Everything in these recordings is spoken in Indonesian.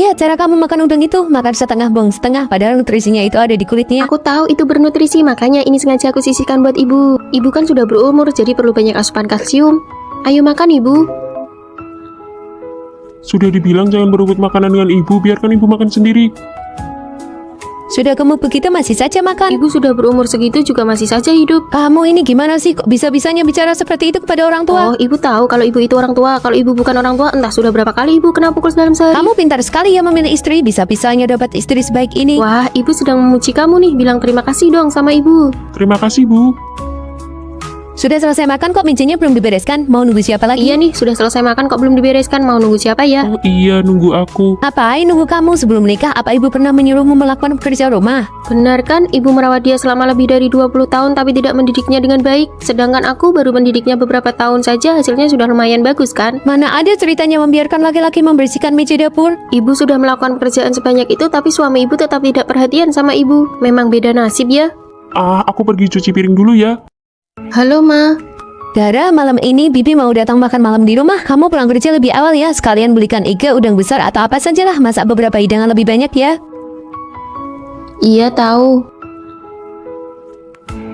Lihat cara kamu makan udang itu, makan setengah buang setengah, padahal nutrisinya itu ada di kulitnya. Aku tahu itu bernutrisi, makanya ini sengaja aku sisihkan buat ibu. Ibu kan sudah berumur, jadi perlu banyak asupan kalsium. Ayo makan ibu. Sudah dibilang jangan berebut makanan dengan ibu, biarkan ibu makan sendiri. Sudah gemuk begitu masih saja makan. Ibu sudah berumur segitu juga masih saja hidup. Kamu ini gimana sih? Kok bisa-bisanya bicara seperti itu kepada orang tua? Oh, ibu tahu kalau ibu itu orang tua. Kalau ibu bukan orang tua, entah sudah berapa kali ibu kena pukul dalam sehari. Kamu pintar sekali ya memilih istri, bisa-bisanya dapat istri sebaik ini. Wah, ibu sedang memuji kamu nih. Bilang terima kasih dong sama ibu. Terima kasih, Bu. Sudah selesai makan kok mejanya belum dibereskan? Mau nunggu siapa lagi? Iya nih, sudah selesai makan kok belum dibereskan. Mau nunggu siapa ya? Oh iya, nunggu aku. Ngapain nunggu kamu sebelum menikah? Apa ibu pernah menyuruhmu melakukan pekerjaan rumah? Benar kan, ibu merawat dia selama lebih dari 20 tahun tapi tidak mendidiknya dengan baik. Sedangkan aku baru mendidiknya beberapa tahun saja, hasilnya sudah lumayan bagus kan? Mana ada ceritanya membiarkan laki-laki membersihkan meja dapur? Ibu sudah melakukan pekerjaan sebanyak itu tapi suami ibu tetap tidak perhatian sama ibu. Memang beda nasib ya. Aku pergi cuci piring dulu ya. Halo Ma. Dara, malam ini Bibi mau datang makan malam di rumah. Kamu pulang kerja lebih awal ya. Sekalian belikan iga, udang besar atau apa sajalah. Masak beberapa hidangan lebih banyak ya. Iya tahu.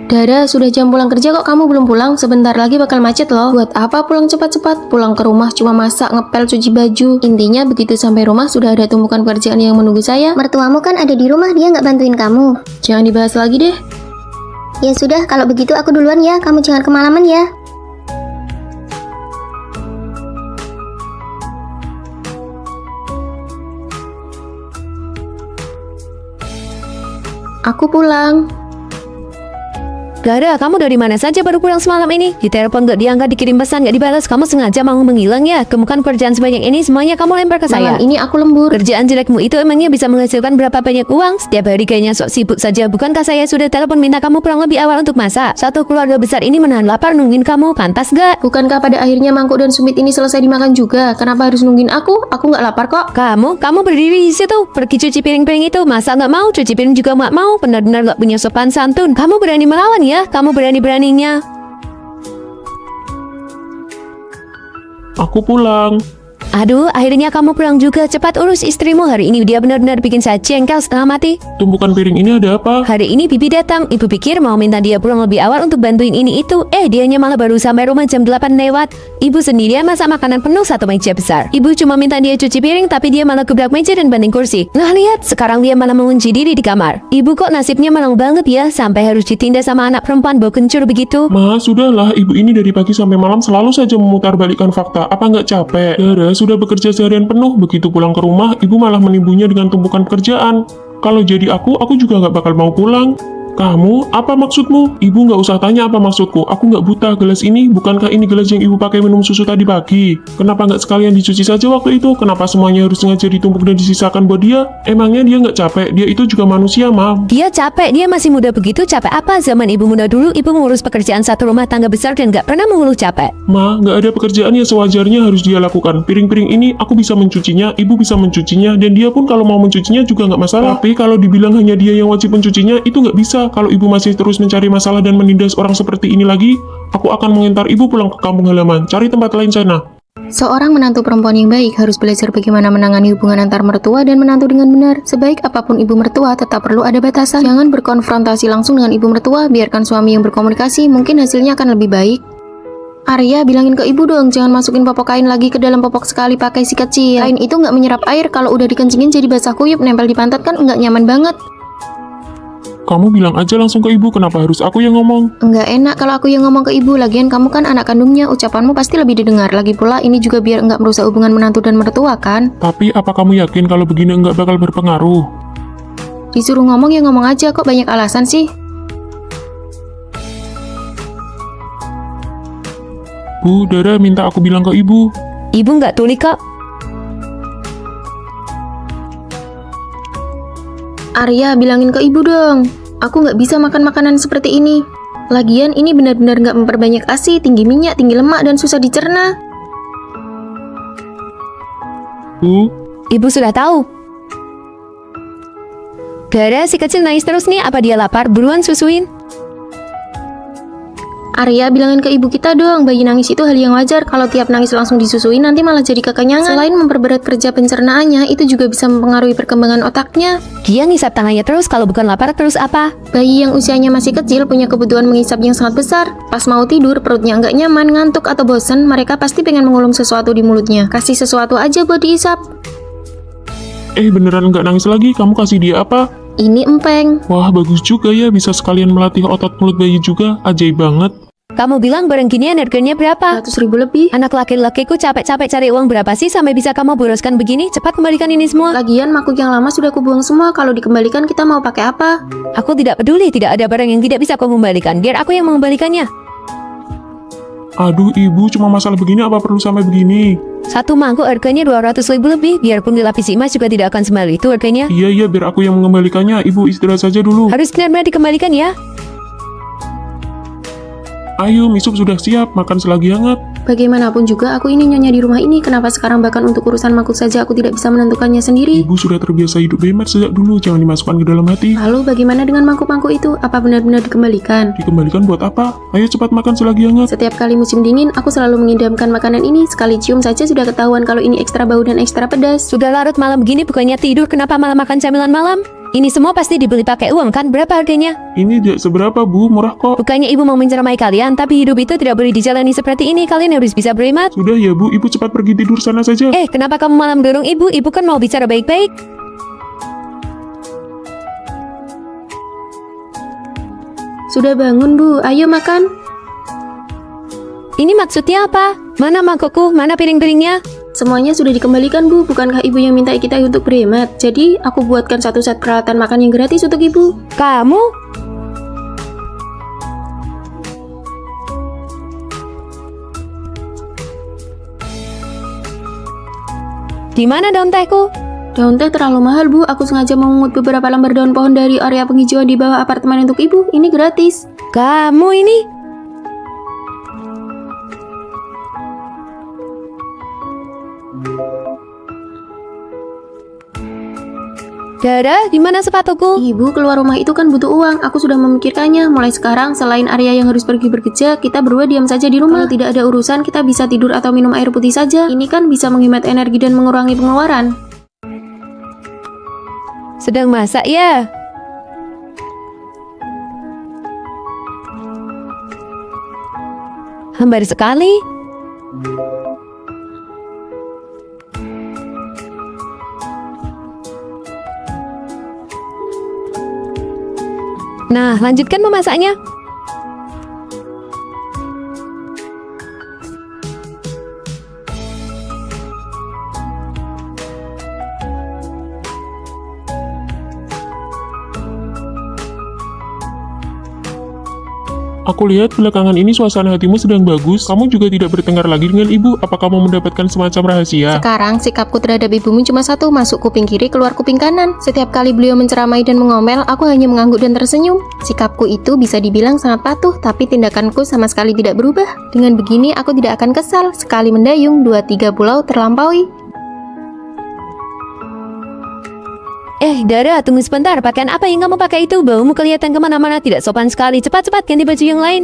Dara, sudah jam pulang kerja kok kamu belum pulang? Sebentar lagi bakal macet loh. Buat apa pulang cepat-cepat? Pulang ke rumah cuma masak, ngepel, cuci baju. Intinya begitu sampai rumah sudah ada tumpukan pekerjaan yang menunggu saya. Mertuamu kan ada di rumah, dia nggak bantuin kamu. Jangan dibahas lagi deh. Ya sudah, kalau begitu aku duluan ya. Kamu jangan kemalaman ya. Aku pulang. Dara, kamu dari mana saja baru pulang semalam ini? Ditelepon gak diangkat, dikirim pesan gak dibalas. Kamu sengaja mau menghilang ya? Kemukan kerjaan sebanyak ini semuanya kamu lempar ke saya. Malam ini aku lembur. Kerjaan jelekmu itu emangnya bisa menghasilkan berapa banyak uang? Setiap hari kayaknya sok sibuk saja. Bukankah saya sudah telepon minta kamu pulang lebih awal untuk masak? Satu keluarga besar ini menahan lapar nungguin kamu. Pantas gak? Bukankah pada akhirnya mangkuk dan sumit ini selesai dimakan juga? Kenapa harus nungguin aku? Aku nggak lapar kok. Kamu berdiri di situ. Pergi cuci piring-piring itu. Masa nggak mau? Cuci piring juga nggak mau. Benar-benar nggak punya sopan santun. Kamu berani melawan ya? Kamu beraninya. Aku pulang. Aduh, akhirnya kamu pulang juga. Cepat urus istrimu. Hari ini dia benar-benar bikin saya jengkel setengah mati. Tumpukan piring ini ada apa? Hari ini Bibi datang. Ibu pikir mau minta dia pulang lebih awal untuk bantuin ini itu. Dianya malah baru sampai rumah jam 8 lewat. Ibu sendirian masak makanan penuh satu meja besar. Ibu cuma minta dia cuci piring, tapi dia malah gebrak meja dan banting kursi. Nah lihat, sekarang dia malah mengunci diri di kamar. Ibu kok nasibnya malang banget ya, sampai harus ditindas sama anak perempuan bau kencur begitu. Ma, sudahlah. Ibu ini dari pagi sampai malam selalu saja memutarbalikkan fakta. Apa nggak capek? Dara sudah bekerja seharian penuh. Begitu pulang ke rumah, ibu malah menimbunya dengan tumpukan pekerjaan. Kalau jadi aku juga nggak bakal mau pulang. Kamu, apa maksudmu? Ibu nggak usah tanya apa maksudku. Aku nggak buta. Gelas ini, bukankah ini gelas yang ibu pakai minum susu tadi pagi? Kenapa nggak sekalian dicuci saja waktu itu? Kenapa semuanya harus sengaja ditumpuk dan disisakan buat dia? Emangnya dia nggak capek? Dia itu juga manusia, Mam. Dia capek, dia masih muda begitu. Capek apa? Zaman ibu muda dulu, ibu mengurus pekerjaan satu rumah tangga besar dan nggak pernah mengeluh capek. Ma, nggak ada pekerjaan yang sewajarnya harus dia lakukan. Piring-piring ini aku bisa mencucinya, ibu bisa mencucinya, dan dia pun kalau mau mencucinya juga nggak masalah. Tapi kalau dibilang hanya dia yang wajib mencucinya, itu nggak bisa. Kalau ibu masih terus mencari masalah dan menindas orang seperti ini lagi, aku akan mengantar ibu pulang ke kampung halaman. Cari tempat lain sana. Seorang menantu perempuan yang baik harus belajar bagaimana menangani hubungan antar mertua dan menantu dengan benar. Sebaik apapun ibu mertua, tetap perlu ada batasan. Jangan berkonfrontasi langsung dengan ibu mertua, biarkan suami yang berkomunikasi, mungkin hasilnya akan lebih baik. Arya, bilangin ke ibu dong, jangan masukin popok kain lagi ke dalam popok sekali pakai sikat kecil. Kain itu nggak menyerap air, kalau udah dikencingin jadi basah kuyup, nempel di pantat kan nggak nyaman banget. Kamu bilang aja langsung ke ibu, kenapa harus aku yang ngomong? Nggak enak kalau aku yang ngomong ke ibu, lagian kamu kan anak kandungnya, ucapanmu pasti lebih didengar. Lagi pula ini juga biar nggak merusak hubungan menantu dan mertua kan? Tapi apa kamu yakin kalau begini nggak bakal berpengaruh? Disuruh ngomong ya ngomong aja, kok banyak alasan sih? Bu, Dara minta aku bilang ke ibu. Ibu nggak tuli kok. Arya, bilangin ke ibu dong. Aku nggak bisa makan makanan seperti ini. Lagian ini benar-benar nggak memperbanyak ASI, tinggi minyak, tinggi lemak, dan susah dicerna. Bu, Ibu sudah tahu. Dara, si kecil nangis terus nih. Apa dia lapar? Buruan susuin. Arya, bilangin ke ibu kita dong, bayi nangis itu hal yang wajar. Kalau tiap nangis langsung disusui nanti malah jadi kekenyangan. Selain memperberat kerja pencernaannya, itu juga bisa mempengaruhi perkembangan otaknya. Dia ngisap tangannya terus, kalau bukan lapar terus apa? Bayi yang usianya masih kecil punya kebutuhan mengisap yang sangat besar. Pas mau tidur, perutnya nggak nyaman, ngantuk atau bosan, mereka pasti pengen mengulum sesuatu di mulutnya. Kasih sesuatu aja buat diisap. Beneran nggak nangis lagi? Kamu kasih dia apa? Ini empeng. Wah, bagus juga ya, bisa sekalian melatih otot mulut bayi juga. Ajaib banget. Kamu bilang barang ginian harganya berapa? 100.000 lebih. Anak laki-lakiku capek-capek cari uang berapa sih sampai bisa kamu boroskan begini? Cepat kembalikan ini semua. Lagian makhluk yang lama sudah kubuang semua. Kalau dikembalikan kita mau pakai apa? Aku tidak peduli, tidak ada barang yang tidak bisa kau kembalikan. Biar aku yang mengembalikannya. Aduh, ibu, cuma masalah begini apa perlu sampai begini? Satu mangkuk harganya 200.000 lebih. Biarpun dilapisi emas juga tidak akan semahal itu harganya. Iya, biar aku yang mengembalikannya. Ibu istirahat saja dulu. Harus benar-benar dikembalikan ya. Ayo, misup sudah siap, makan selagi hangat. Bagaimanapun juga aku ini nyonya di rumah ini. Kenapa sekarang bahkan untuk urusan makhluk saja aku tidak bisa menentukannya sendiri? Ibu sudah terbiasa hidup bebas sejak dulu, jangan dimasukkan ke dalam hati. Lalu bagaimana dengan mangkuk-mangkuk itu? Apa benar-benar dikembalikan? Dikembalikan buat apa? Ayo cepat makan selagi hangat. Setiap kali musim dingin, aku selalu mengidamkan makanan ini. Sekali cium saja sudah ketahuan kalau ini ekstra bau dan ekstra pedas. Sudah larut malam begini bukannya tidur, kenapa malah makan camilan malam? Ini semua pasti dibeli pakai uang kan? Berapa harganya? Ini tidak seberapa, Bu, murah kok. Bukannya ibu mau menceramai kalian, tapi hidup itu tidak boleh dijalani seperti ini. Kalian harus bisa berhemat. Sudah ya, Bu, ibu cepat pergi tidur sana saja. Kenapa kamu malah mendorong ibu? Ibu kan mau bicara baik-baik. Sudah bangun, Bu. Ayo makan. Ini maksudnya apa? Mana mangkokku? Mana piring-piringnya? Semuanya sudah dikembalikan, Bu. Bukankah ibu yang minta kita untuk berhemat? Jadi, aku buatkan satu set peralatan makan yang gratis untuk ibu. Kamu? Di mana daun tehku? Daun teh terlalu mahal, Bu. Aku sengaja memungut beberapa lembar daun pohon dari area penghijauan di bawah apartemen untuk ibu. Ini gratis. Kamu ini? Dara, di mana sepatuku? Ibu keluar rumah itu kan butuh uang. Aku sudah memikirkannya. Mulai sekarang, selain Arya yang harus pergi bekerja, kita berdua diam saja di rumah. Kalau tidak ada urusan, kita bisa tidur atau minum air putih saja. Ini kan bisa menghemat energi dan mengurangi pengeluaran. Sedang masak ya? Hambar sekali. Nah, lanjutkan memasaknya. Aku lihat belakangan ini suasana hatimu sedang bagus. Kamu juga tidak bertengkar lagi dengan ibu. Apa kamu mendapatkan semacam rahasia? Sekarang, sikapku terhadap ibumu cuma satu, masuk kuping kiri, keluar kuping kanan. Setiap kali beliau menceramai dan mengomel, aku hanya mengangguk dan tersenyum. Sikapku itu bisa dibilang sangat patuh, tapi tindakanku sama sekali tidak berubah. Dengan begini, aku tidak akan kesal. Sekali mendayung, 2-3 pulau terlampaui. Dara, tunggu sebentar. Pakaian apa yang kamu pakai itu? Baumu kelihatan kemana-mana, tidak sopan sekali. Cepat-cepat ganti baju yang lain.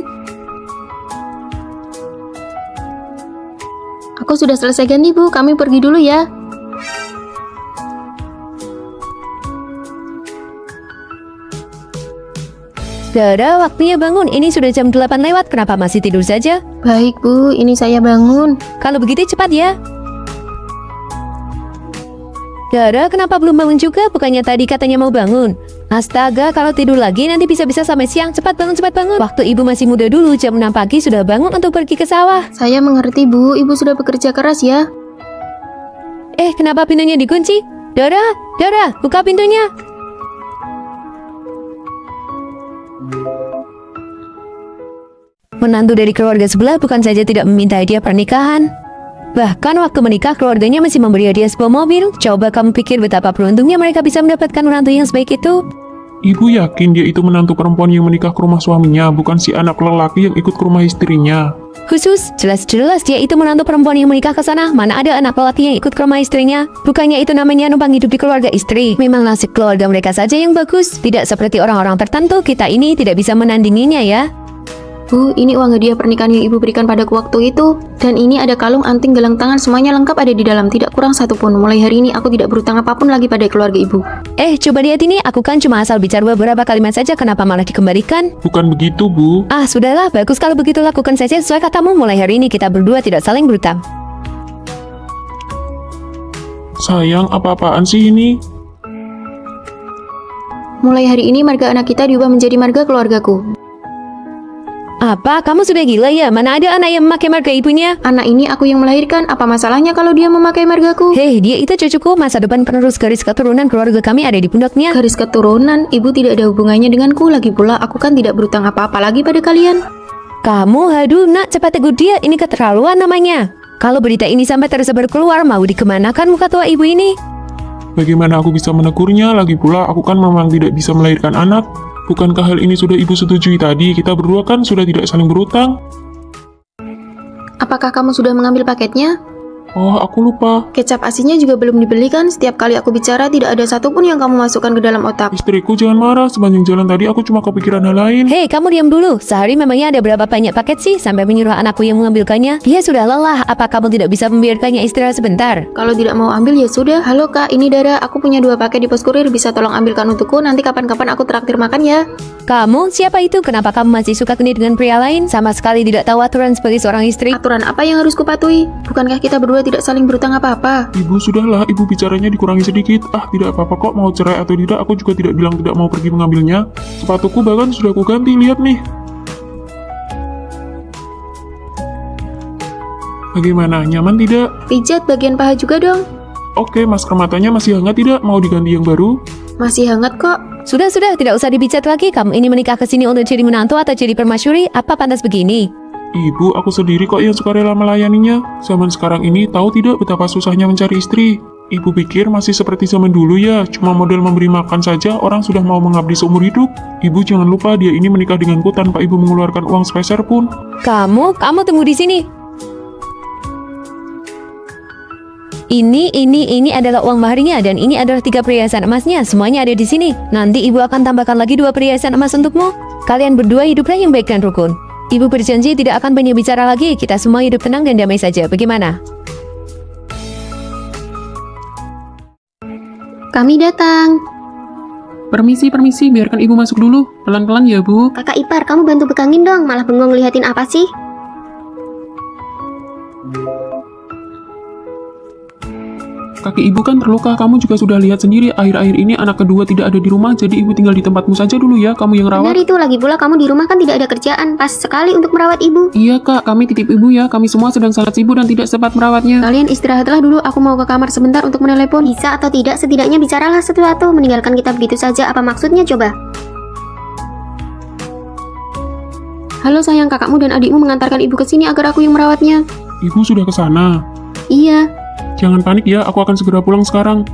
Aku sudah selesai ganti, Bu. Kami pergi dulu ya. Dara, waktunya bangun. Ini sudah jam 8 lewat. Kenapa masih tidur saja? Baik, Bu. Ini saya bangun. Kalau begitu cepat ya. Dara, kenapa belum bangun juga? Bukannya tadi katanya mau bangun. Astaga, kalau tidur lagi nanti bisa-bisa sampai siang. Cepat bangun, cepat bangun. Waktu ibu masih muda dulu, jam 6 pagi sudah bangun untuk pergi ke sawah. Saya mengerti, Bu. Ibu sudah bekerja keras ya. Kenapa pintunya dikunci? Dara, buka pintunya. Menantu dari keluarga sebelah bukan saja tidak meminta hadiah pernikahan, bahkan waktu menikah keluarganya masih memberi hadiah sebuah mobil. Coba kamu pikir betapa beruntungnya mereka bisa mendapatkan menantu yang sebaik itu. Ibu yakin dia itu menantu perempuan yang menikah ke rumah suaminya, bukan si anak lelaki yang ikut ke rumah istrinya. Khusus, jelas-jelas dia itu menantu perempuan yang menikah ke sana. Mana ada anak lelaki yang ikut ke rumah istrinya? Bukannya itu namanya numpang hidup di keluarga istri. Memang nasib keluarga mereka saja yang bagus. Tidak seperti orang-orang tertentu, kita ini tidak bisa menandinginya ya. Bu, ini uang hadiah pernikahan yang ibu berikan padaku waktu itu. Dan ini ada kalung, anting, gelang tangan, semuanya lengkap ada di dalam, tidak kurang satupun. Mulai hari ini aku tidak berutang apapun lagi pada keluarga ibu. Coba lihat ini, aku kan cuma asal bicara beberapa kalimat saja, kenapa malah dikembalikan? Bukan begitu, Bu. Ah, sudahlah, bagus kalau begitu lakukan saja sesuai katamu. Mulai hari ini kita berdua tidak saling berutang. Sayang, apa-apaan sih ini? Mulai hari ini marga anak kita diubah menjadi marga keluargaku. Apa? Kamu sudah gila ya? Mana ada anak yang memakai marga ibunya? Anak ini aku yang melahirkan, apa masalahnya kalau dia memakai margaku? Hei, dia itu cucuku. Masa depan penerus garis keturunan keluarga kami ada di pundaknya. Garis keturunan, ibu tidak ada hubungannya denganku. Lagi pula aku kan tidak berutang apa-apa lagi pada kalian. Kamu, haduh nak, cepat tegur dia. Ini keterlaluan namanya. Kalau berita ini sampai tersebar keluar, mau dikemanakan muka tua ibu ini? Bagaimana aku bisa menegurnya? Lagi pula, aku kan memang tidak bisa melahirkan anak. Bukankah hal ini sudah ibu setujui tadi? Kita berdua kan sudah tidak saling berutang. Apakah kamu sudah mengambil paketnya? Oh, aku lupa. Kecap asinnya juga belum dibeli kan? Setiap kali aku bicara tidak ada satupun yang kamu masukkan ke dalam otak. Istriku, jangan marah. Sepanjang jalan tadi aku cuma kepikiran hal lain. Hei, kamu diam dulu. Sehari memangnya ada berapa banyak paket sih? Sampai menyuruh anakku yang mengambilkannya. Dia sudah lelah. Apa kamu tidak bisa membiarkannya istirahat sebentar? Kalau tidak mau ambil ya sudah. Halo kak, ini Dara. Aku punya 2 paket di pos kurir. Bisa tolong ambilkan untukku. Nanti kapan-kapan aku traktir makan ya. Kamu? Siapa itu? Kenapa kamu masih suka genit dengan pria lain? Sama sekali tidak tahu aturan sebagai seorang istri. Aturan apa yang harus kupatuhi? Bukankah kita berdua tidak saling berutang apa-apa? Ibu, sudahlah. Ibu bicaranya dikurangi sedikit. Ah, tidak apa-apa kok. Mau cerai atau tidak, aku juga tidak bilang tidak mau pergi mengambilnya. Sepatuku bahkan sudah aku ganti. Lihat nih. Bagaimana? Nyaman tidak? Pijat bagian paha juga dong. Oke, masker matanya masih hangat tidak? Mau diganti yang baru? Masih hangat kok. Sudah, tidak usah dibicat lagi. Kamu ini menikah ke sini untuk jadi menantu atau jadi permasyuri? Apa pantas begini? Ibu, aku sendiri kok yang suka rela melayaninya. Zaman sekarang ini tahu tidak betapa susahnya mencari istri? Ibu pikir masih seperti zaman dulu ya, cuma modal memberi makan saja orang sudah mau mengabdi seumur hidup. Ibu jangan lupa dia ini menikah denganku tanpa ibu mengeluarkan uang sepeser pun. Kamu tunggu di sini. Ini adalah uang maharnya dan ini adalah 3 perhiasan emasnya. Semuanya ada di sini. Nanti ibu akan tambahkan lagi 2 perhiasan emas untukmu. Kalian berdua hiduplah yang baik dan rukun. Ibu berjanji tidak akan banyak bicara lagi. Kita semua hidup tenang dan damai saja. Bagaimana? Kami datang. Permisi, biarkan ibu masuk dulu. Pelan-pelan ya, Bu. Kakak ipar, kamu bantu pegangin dong. Malah bengong liatin apa sih? Kaki ibu kan terluka, kamu juga sudah lihat sendiri. Akhir-akhir ini anak kedua tidak ada di rumah, jadi ibu tinggal di tempatmu saja dulu ya. Kamu yang Benar rawat. itu, lagi pula kamu di rumah kan tidak ada kerjaan. Pas sekali untuk merawat ibu. Iya kak, kami titip ibu ya. Kami semua sedang sangat sibuk dan tidak sempat merawatnya. Kalian istirahatlah dulu, aku mau ke kamar sebentar untuk menelepon. Bisa atau tidak, setidaknya bicaralah sesuatu. Meninggalkan kita begitu saja, apa maksudnya coba? Halo sayang, kakakmu dan adikmu mengantarkan ibu ke sini agar aku yang merawatnya. Ibu sudah ke sana. Iya. Jangan panik ya, aku akan segera pulang sekarang.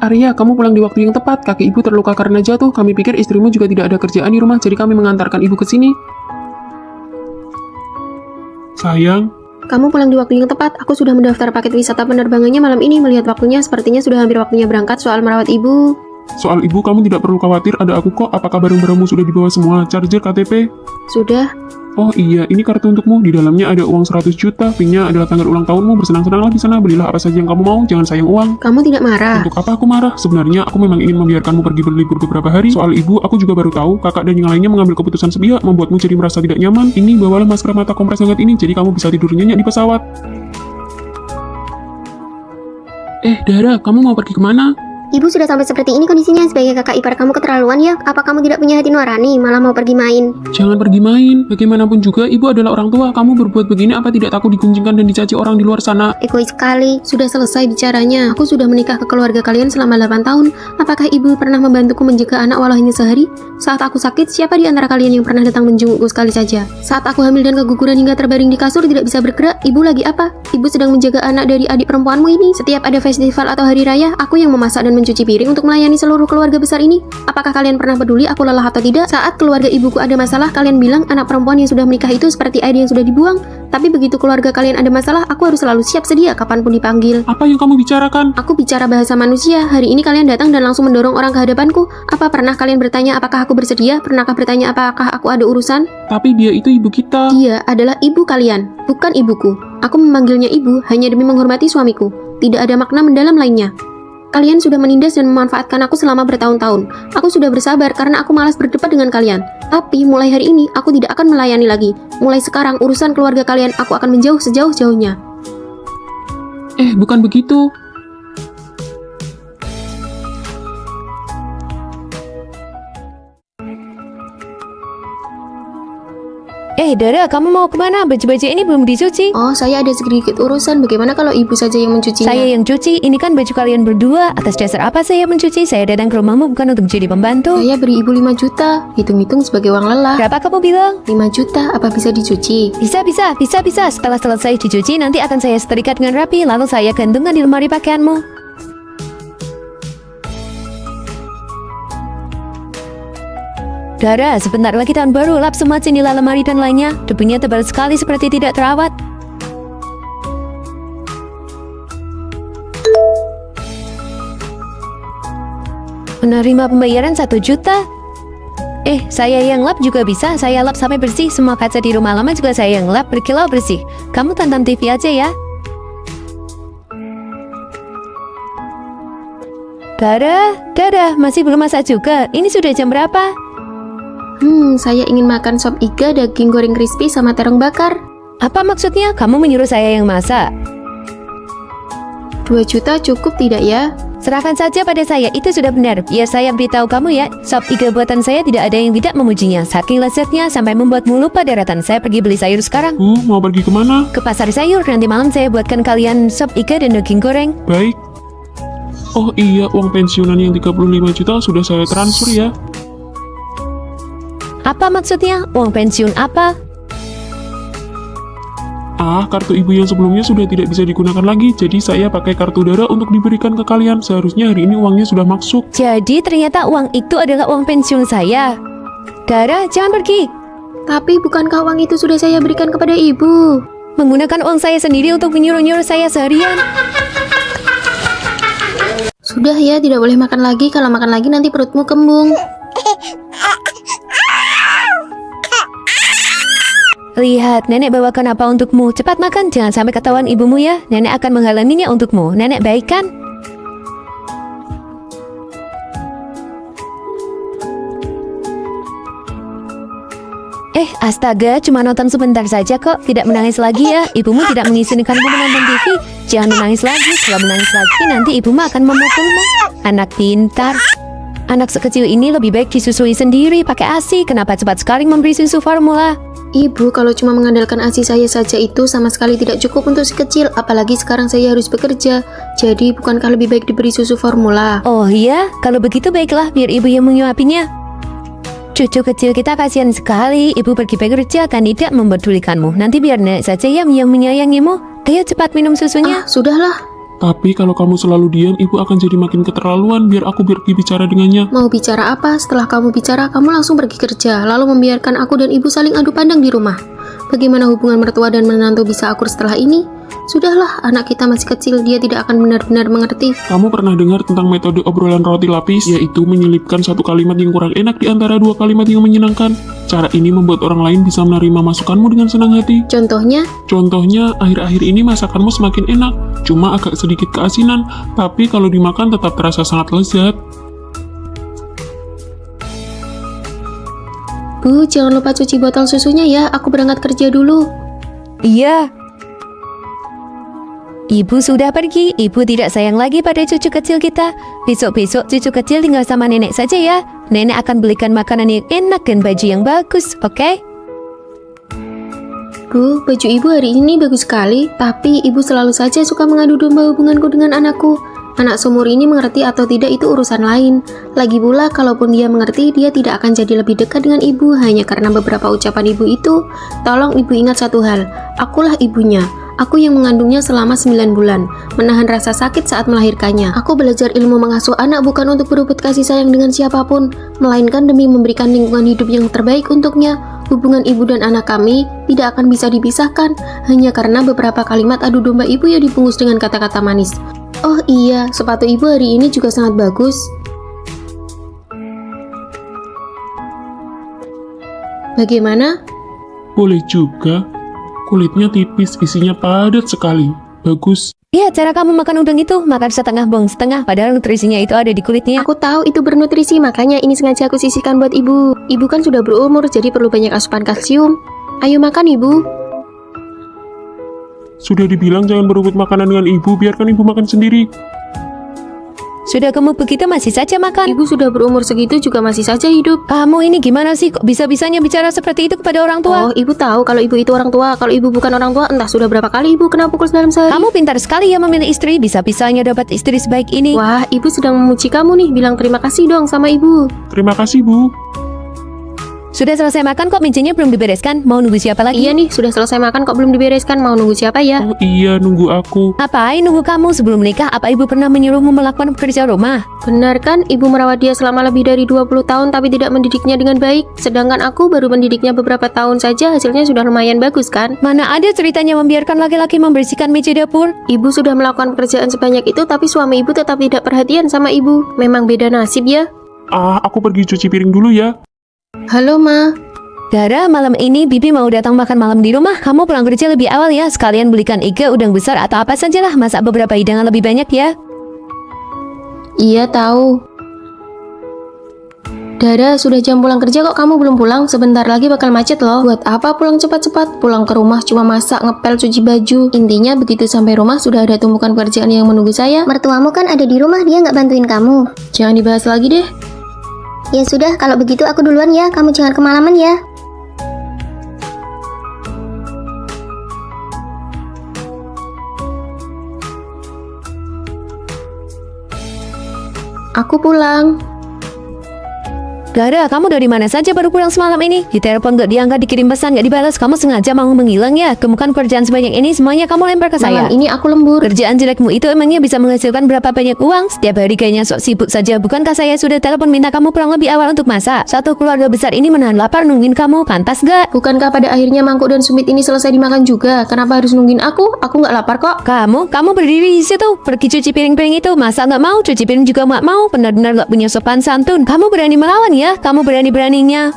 Arya, kamu pulang di waktu yang tepat. Kaki ibu terluka karena jatuh. Kami pikir istrimu juga tidak ada kerjaan di rumah, jadi kami mengantarkan ibu ke sini. Sayang, Kamu pulang di waktu yang tepat. Aku sudah mendaftar paket wisata penerbangannya malam ini. Melihat waktunya, sepertinya sudah hampir waktunya berangkat. Soal merawat ibu. soal ibu kamu tidak perlu khawatir, ada aku kok. Apakah barang-barangmu sudah dibawa semua? Charger, KTP? Sudah. Oh iya, ini kartu untukmu. Di dalamnya ada uang 100 juta. PIN-nya adalah tanggal ulang tahunmu. Bersenang-senanglah di sana. Belilah apa saja yang kamu mau. Jangan sayang uang. Kamu tidak marah. Untuk apa aku marah? Sebenarnya aku memang ingin membiarkanmu pergi berlibur beberapa hari. Soal ibu, aku juga baru tahu. Kakak dan yang lainnya mengambil keputusan sepihak, membuatmu jadi merasa tidak nyaman. Ini bawalah masker mata kompres hangat ini, jadi kamu bisa tidur nyenyak di pesawat. Dara, kamu mau pergi kemana? Ibu sudah sampai seperti ini kondisinya. Sebagai kakak ipar kamu keterlaluan ya. Apa kamu tidak punya hati nurani, malah mau pergi main? Jangan pergi main. Bagaimanapun juga, ibu adalah orang tua. Kamu berbuat begini apa tidak takut diguncingkan dan dicaci orang di luar sana? Egois sekali. Sudah selesai bicaranya. Aku sudah menikah ke keluarga kalian selama 8 tahun. Apakah ibu pernah membantuku menjaga anak walau hanya sehari? Saat aku sakit, siapa di antara kalian yang pernah datang menjengukku sekali saja? Saat aku hamil dan keguguran hingga terbaring di kasur tidak bisa bergerak, ibu lagi apa? Ibu sedang menjaga anak dari adik perempuanmu ini. Setiap ada festival atau hari raya, aku yang memasak dan mencuci piring untuk melayani seluruh keluarga besar ini? Apakah kalian pernah peduli aku lelah atau tidak? Saat keluarga ibuku ada masalah, kalian bilang anak perempuan yang sudah menikah itu seperti air yang sudah dibuang. Tapi begitu keluarga kalian ada masalah, aku harus selalu siap sedia kapanpun dipanggil. Apa yang kamu bicarakan? Aku bicara bahasa manusia. Hari ini kalian datang dan langsung mendorong orang ke hadapanku. Apa pernah kalian bertanya apakah aku bersedia? Pernahkah bertanya apakah aku ada urusan? Tapi dia itu ibu kita. Dia adalah ibu kalian, bukan ibuku. Aku memanggilnya ibu hanya demi menghormati suamiku. Tidak ada makna mendalam lainnya. Kalian sudah menindas dan memanfaatkan aku selama bertahun-tahun. Aku sudah bersabar karena aku malas berdebat dengan kalian. Tapi mulai hari ini aku tidak akan melayani lagi. Mulai sekarang urusan keluarga kalian aku akan menjauh sejauh-jauhnya. Bukan begitu. Dara, kamu mau kemana? Baju-baju ini belum dicuci. Oh, saya ada sedikit urusan. Bagaimana kalau ibu saja yang mencucinya? Saya yang cuci, ini kan baju kalian berdua. Atas dasar apa saya mencuci? Saya datang ke rumahmu bukan untuk jadi pembantu. Saya beri ibu 5 juta. Hitung-hitung sebagai uang lelah. Berapa kamu bilang? 5 juta, apa bisa dicuci? Bisa. Setelah selesai dicuci, nanti akan saya setrika dengan rapi, lalu saya gantungkan di lemari pakaianmu. Dara, sebentar lagi tahun baru, lap semua jendela, lemari dan lainnya. Debunya tebal sekali seperti tidak terawat. Menerima pembayaran 1 juta. Saya yang lap juga bisa. Saya lap sampai bersih. Semua kaca di rumah lama juga saya yang lap berkilau bersih. Kamu tonton TV aja ya. Dara, masih belum masak juga. Ini sudah jam berapa? Saya ingin makan sop iga, daging goreng crispy, sama terong bakar. Apa maksudnya? Kamu menyuruh saya yang masak? 2 juta cukup tidak ya? Serahkan saja pada saya, itu sudah benar. Biar saya beritahu kamu ya, sop iga buatan saya tidak ada yang tidak memujinya. Saking lezatnya sampai membuatmu lupa daratan. Saya pergi beli sayur sekarang. Mau pergi kemana? Ke pasar sayur, nanti malam saya buatkan kalian sop iga dan daging goreng. Baik. Oh iya, uang pensiunan yang 35 juta sudah saya transfer ya. Apa maksudnya? Uang pensiun apa? Kartu ibu yang sebelumnya sudah tidak bisa digunakan lagi, jadi saya pakai kartu Dara untuk diberikan ke kalian. Seharusnya hari ini uangnya sudah masuk. Jadi ternyata uang itu adalah uang pensiun saya. Dara, jangan pergi. Tapi bukankah uang itu sudah saya berikan kepada ibu? Menggunakan uang saya sendiri untuk menyuruh-nyuruh saya seharian. Sudah ya, tidak boleh makan lagi. Kalau makan lagi nanti perutmu kembung. Lihat, nenek bawakan apa untukmu. Cepat makan, jangan sampai ketahuan ibumu ya. Nenek akan menghalanginya untukmu. Nenek baik kan? Astaga, cuma nonton sebentar saja kok. Tidak menangis lagi ya. Ibumu tidak mengizinkanmu menonton TV. Jangan menangis lagi. Kalau menangis lagi, nanti ibumu akan memukulmu. Anak pintar. Anak sekecil ini lebih baik disusui sendiri pakai ASI. Kenapa cepat sekali memberi susu formula? Ibu, kalau cuma mengandalkan ASI saya saja itu sama sekali tidak cukup untuk si kecil. Apalagi sekarang saya harus bekerja. Jadi bukankah lebih baik diberi susu formula? Oh iya, kalau begitu baiklah, biar ibu yang menyuapinya. Cucu kecil kita kasihan sekali. Ibu pergi bekerja kan tidak mempedulikanmu. Nanti biar nenek saja yang menyayangimu. Ayo cepat minum susunya. Sudahlah. Tapi kalau kamu selalu diam, ibu akan jadi makin keterlaluan. Biar aku pergi bicara dengannya. Mau bicara apa? Setelah kamu bicara, kamu langsung pergi kerja. Lalu membiarkan aku dan ibu saling adu pandang di rumah. Bagaimana hubungan mertua dan menantu bisa akur setelah ini? Sudahlah, anak kita masih kecil, dia tidak akan benar-benar mengerti. Kamu pernah dengar tentang metode obrolan roti lapis? Yaitu menyelipkan satu kalimat yang kurang enak di antara 2 kalimat yang menyenangkan. Cara ini membuat orang lain bisa menerima masukanmu dengan senang hati. Contohnya? Contohnya, akhir-akhir ini masakanmu semakin enak. Cuma agak sedikit keasinan, tapi kalau dimakan tetap terasa sangat lezat. Bu, jangan lupa cuci botol susunya ya, aku berangkat kerja dulu. Iya. Ibu sudah pergi, ibu tidak sayang lagi pada cucu kecil kita. Besok-besok cucu kecil tinggal sama nenek saja ya. Nenek akan belikan makanan yang enak dan baju yang bagus, oke? Bu, baju ibu hari ini bagus sekali, tapi ibu selalu saja suka mengadu domba hubunganku dengan anakku. Anak seumur ini mengerti atau tidak itu urusan lain. Lagi pula, kalaupun dia mengerti, dia tidak akan jadi lebih dekat dengan ibu hanya karena beberapa ucapan ibu itu. Tolong ibu ingat satu hal, akulah ibunya. Aku yang mengandungnya selama 9 bulan, menahan rasa sakit saat melahirkannya. Aku belajar ilmu mengasuh anak bukan untuk berebut kasih sayang dengan siapapun, melainkan demi memberikan lingkungan hidup yang terbaik untuknya. Hubungan ibu dan anak kami tidak akan bisa dipisahkan, hanya karena beberapa kalimat adu domba ibu yang dibungkus dengan kata-kata manis. Oh iya, sepatu ibu hari ini juga sangat bagus. Bagaimana? Boleh juga. Kulitnya tipis, isinya padat sekali. Bagus. Lihat cara kamu makan udang itu, makan setengah buang setengah, padahal nutrisinya itu ada di kulitnya. Aku tahu itu bernutrisi, makanya ini sengaja aku sisihkan buat ibu. Ibu kan sudah berumur, jadi perlu banyak asupan kalsium. Ayo makan ibu. Sudah dibilang jangan berebut makanan dengan ibu, biarkan ibu makan sendiri. Sudah kamu begitu masih saja makan. Ibu sudah berumur segitu juga masih saja hidup. Kamu ini gimana sih? Kok bisa-bisanya bicara seperti itu kepada orang tua? Oh, ibu tahu kalau ibu itu orang tua. Kalau ibu bukan orang tua, entah sudah berapa kali ibu kena pukul dalam sehari. Kamu pintar sekali ya memilih istri, bisa-bisanya dapat istri sebaik ini. Wah, ibu sedang memuji kamu nih. Bilang terima kasih dong sama ibu. Terima kasih, Bu. Sudah selesai makan kok mejanya belum dibereskan? Mau nunggu siapa lagi? Iya nih, sudah selesai makan kok belum dibereskan. Mau nunggu siapa ya? Oh iya, nunggu aku. Ngapain nunggu kamu sebelum menikah? Apa ibu pernah menyuruhmu melakukan pekerjaan rumah? Benar kan, ibu merawat dia selama lebih dari 20 tahun tapi tidak mendidiknya dengan baik. Sedangkan aku baru mendidiknya beberapa tahun saja, hasilnya sudah lumayan bagus kan? Mana ada ceritanya membiarkan laki-laki membersihkan meja dapur? Ibu sudah melakukan pekerjaan sebanyak itu tapi suami ibu tetap tidak perhatian sama ibu. Memang beda nasib ya. Aku pergi cuci piring dulu ya. Halo Ma. Dara, malam ini Bibi mau datang makan malam di rumah. Kamu pulang kerja lebih awal ya. Sekalian belikan iga, udang besar atau apa sajalah. Masak beberapa hidangan lebih banyak ya. Iya tahu. Dara, sudah jam pulang kerja kok kamu belum pulang? Sebentar lagi bakal macet loh. Buat apa pulang cepat-cepat? Pulang ke rumah cuma masak, ngepel, cuci baju. Intinya begitu sampai rumah sudah ada tumpukan pekerjaan yang menunggu saya. Mertuamu kan ada di rumah, dia nggak bantuin kamu. Jangan dibahas lagi deh. Ya sudah, kalau begitu aku duluan ya, kamu jangan kemalaman ya. Aku pulang. Dara, kamu dari mana saja baru pulang semalam ini? Ditelepon gak diangkat, dikirim pesan gak dibalas. Kamu sengaja mau menghilang ya? Kemukan kerjaan sebanyak ini semuanya kamu lempar ke saya. Malam ini aku lembur. Kerjaan jelekmu itu emangnya bisa menghasilkan berapa banyak uang? Setiap hari kayaknya sok sibuk saja. Bukankah saya sudah telepon minta kamu pulang lebih awal untuk masak? Satu keluarga besar ini menahan lapar nungguin kamu, pantas gak? Bukankah pada akhirnya mangkuk dan sumit ini selesai dimakan juga? Kenapa harus nungguin aku? Aku nggak lapar kok. Kamu berdiri di situ, pergi cuci piring-piring itu. Masa nggak mau? Cuci piring juga nggak mau. Benar-benar nggak punya sopan santun. Kamu berani melawan ya? Kamu beraninya.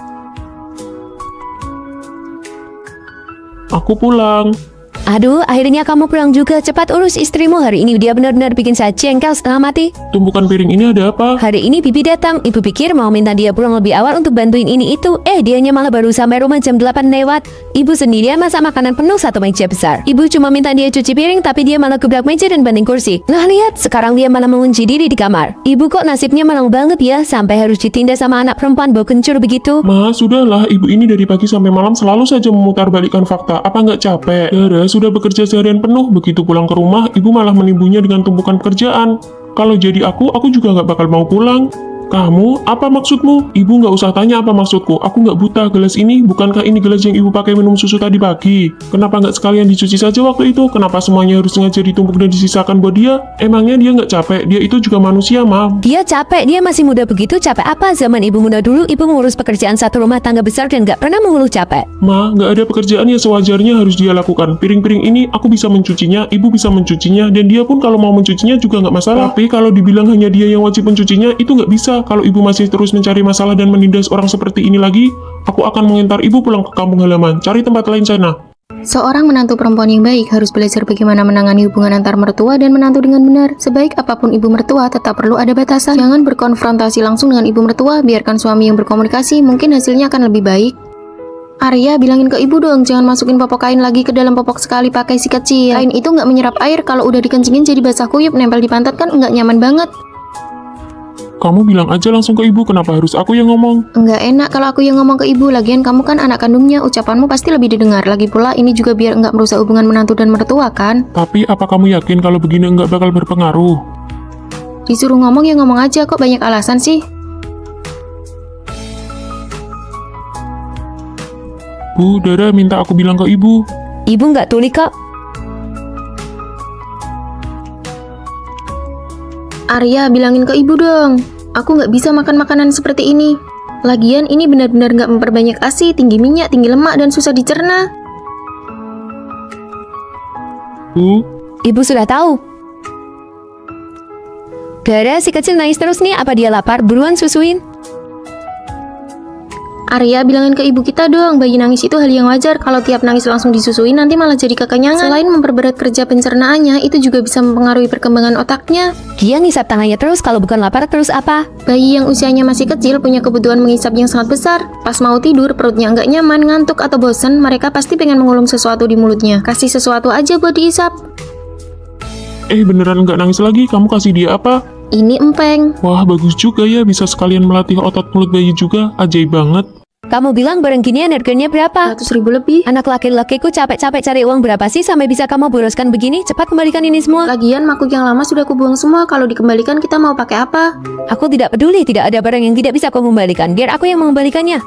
Aku pulang. Aduh, akhirnya kamu pulang juga. Cepat urus istrimu, hari ini dia benar-benar bikin saya jengkel setengah mati. Tumpukan piring ini ada apa? Hari ini Bibi datang, ibu pikir mau minta dia pulang lebih awal untuk bantuin ini itu. Dianya malah baru sampai rumah jam 8 lewat. Ibu sendirian masak makanan penuh satu meja besar. Ibu cuma minta dia cuci piring, tapi dia malah gebrak meja dan banting kursi. Nah lihat, sekarang dia malah mengunci diri di kamar. Ibu kok nasibnya malang banget ya, sampai harus ditindas sama anak perempuan bau kencur begitu. Ma, sudahlah, ibu ini dari pagi sampai malam selalu saja memutarbalikkan fakta. Apa nggak capek? Dara, sudah bekerja seharian penuh, begitu pulang ke rumah, ibu malah menimbunnya dengan tumpukan pekerjaan. Kalau jadi aku juga nggak bakal mau pulang. Kamu, apa maksudmu? Ibu nggak usah tanya apa maksudku. Aku nggak buta. Gelas ini, bukankah ini gelas yang ibu pakai minum susu tadi pagi? Kenapa nggak sekalian dicuci saja waktu itu? Kenapa semuanya harus sengaja ditumpuk dan disisakan buat dia? Emangnya dia nggak capek? Dia itu juga manusia, Mam. Dia capek, dia masih muda begitu. Capek apa? Zaman ibu muda dulu, ibu mengurus pekerjaan satu rumah tangga besar dan nggak pernah mengeluh capek. Ma, nggak ada pekerjaan yang sewajarnya harus dia lakukan. Piring-piring ini aku bisa mencucinya, ibu bisa mencucinya, dan dia pun kalau mau mencucinya juga nggak masalah. Tapi kalau dibilang hanya dia yang wajib mencucinya, itu nggak bisa. Kalau ibu masih terus mencari masalah dan menindas orang seperti ini lagi, aku akan mengantar ibu pulang ke kampung halaman. Cari tempat lain sana. Seorang menantu perempuan yang baik harus belajar bagaimana menangani hubungan antar mertua dan menantu dengan benar. Sebaik apapun ibu mertua, tetap perlu ada batasan. Jangan berkonfrontasi langsung dengan ibu mertua, biarkan suami yang berkomunikasi, mungkin hasilnya akan lebih baik. Arya, bilangin ke ibu dong, jangan masukin popok kain lagi ke dalam popok sekali pakai sikat kecil. Kain itu nggak menyerap air, kalau udah dikencingin jadi basah kuyup, nempel di pantat kan nggak nyaman banget. Kamu bilang aja langsung ke ibu, kenapa harus aku yang ngomong? Nggak enak kalau aku yang ngomong ke ibu, lagian kamu kan anak kandungnya, ucapanmu pasti lebih didengar. Lagi pula ini juga biar nggak merusak hubungan menantu dan mertua kan? Tapi apa kamu yakin kalau begini nggak bakal berpengaruh? Disuruh ngomong ya ngomong aja, kok banyak alasan sih? Bu, Dara minta aku bilang ke ibu. Ibu nggak tuli kok. Arya, bilangin ke ibu dong. Aku nggak bisa makan makanan seperti ini. Lagian ini benar-benar nggak memperbanyak ASI, tinggi minyak, tinggi lemak, dan susah dicerna. Bu, Ibu sudah tahu. Dara, si kecil nangis terus nih, apa dia lapar? Buruan susuin. Arya, bilangin ke ibu kita dong, bayi nangis itu hal yang wajar. Kalau tiap nangis langsung disusuin nanti malah jadi kekenyangan. Selain memperberat kerja pencernaannya, itu juga bisa mempengaruhi perkembangan otaknya. Dia ngisap tangannya terus, kalau bukan lapar terus apa? Bayi yang usianya masih kecil punya kebutuhan mengisap yang sangat besar. Pas mau tidur, perutnya nggak nyaman, ngantuk, atau bosan, mereka pasti pengen mengulum sesuatu di mulutnya. Kasih sesuatu aja buat diisap. beneran nggak nangis lagi? Kamu kasih dia apa? Ini empeng. Wah, bagus juga ya, bisa sekalian melatih otot mulut bayi juga. Ajaib banget. Kamu bilang barang ginian harganya berapa? 100.000 lebih. Anak laki-lakiku capek-capek cari uang berapa sih sampai bisa kamu boroskan begini? Cepat kembalikan ini semua. Lagian makhluk yang lama sudah kubuang semua. Kalau dikembalikan kita mau pakai apa? Aku tidak peduli, tidak ada barang yang tidak bisa kau kembalikan. Biar aku yang mengembalikannya.